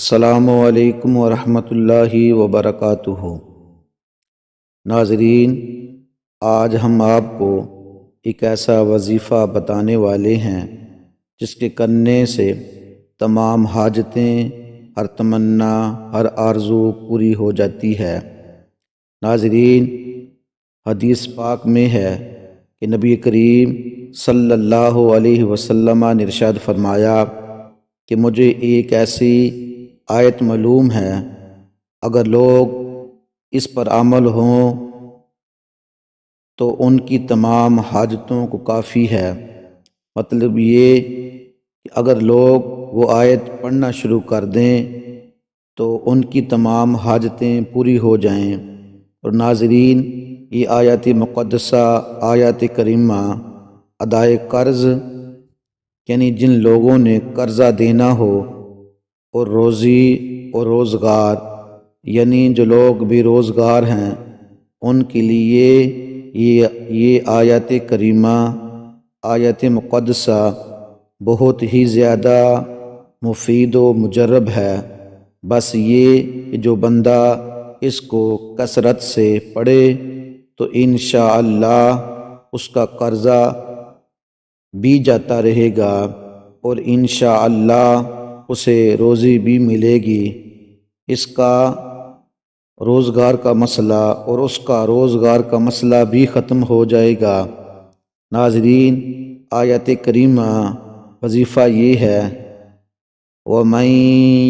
السلام علیکم ورحمۃ اللہ وبرکاتہ۔ ناظرین، آج ہم آپ کو ایک ایسا وظیفہ بتانے والے ہیں جس کے کرنے سے تمام حاجتیں، ہر تمنا، ہر آرزو پوری ہو جاتی ہے۔ ناظرین، حدیث پاک میں ہے کہ نبی کریم صلی اللہ علیہ وسلم نے ارشاد فرمایا کہ مجھے ایک ایسی آیت معلوم ہے، اگر لوگ اس پر عمل ہوں تو ان کی تمام حاجتوں کو کافی ہے۔ مطلب یہ کہ اگر لوگ وہ آیت پڑھنا شروع کر دیں تو ان کی تمام حاجتیں پوری ہو جائیں۔ اور ناظرین، یہ آیات مقدسہ، آیات کریمہ ادائے قرض، یعنی جن لوگوں نے قرضہ دینا ہو، اور روزی اور روزگار، یعنی جو لوگ بے روزگار ہیں، ان کے لیے یہ آیات کریمہ، آیات مقدسہ بہت ہی زیادہ مفید و مجرب ہے۔ بس یہ کہ جو بندہ اس کو کثرت سے پڑھے تو انشاءاللہ اس کا قرضہ بھی جاتا رہے گا اور انشاءاللہ اسے روزی بھی ملے گی۔ اس کا روزگار کا مسئلہ اور اس کا روزگار کا مسئلہ بھی ختم ہو جائے گا۔ ناظرین، آیت کریمہ وظیفہ یہ ہے، وَمَن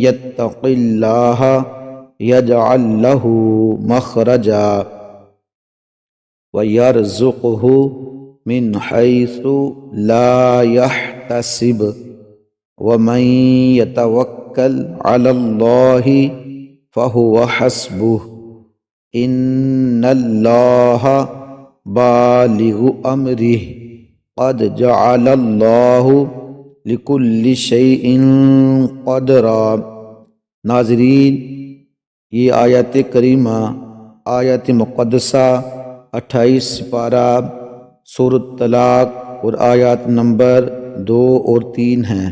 يَتَّقِ اللَّهَ يَجْعَل لَّهُ مَخْرَجًا وَيَرْزُقْهُ مِنْ حَيْثُ لَا يَحْتَسِبُ وَمَن يَتَوَكَّلْ عَلَى اللَّهِ فَهُوَ حَسْبُهُ إِنَّ اللَّهَ بَالِغُ أَمْرِهِ قَدْ جَعَلَ اللَّهُ لِكُلِّ شَيْءٍ قَدْرًا۔ ناظرین، یہ آیات کریمہ، آیات مقدسہ 28 سپارہ سورۃ طلاق اور آیات نمبر 2 اور 3 ہیں۔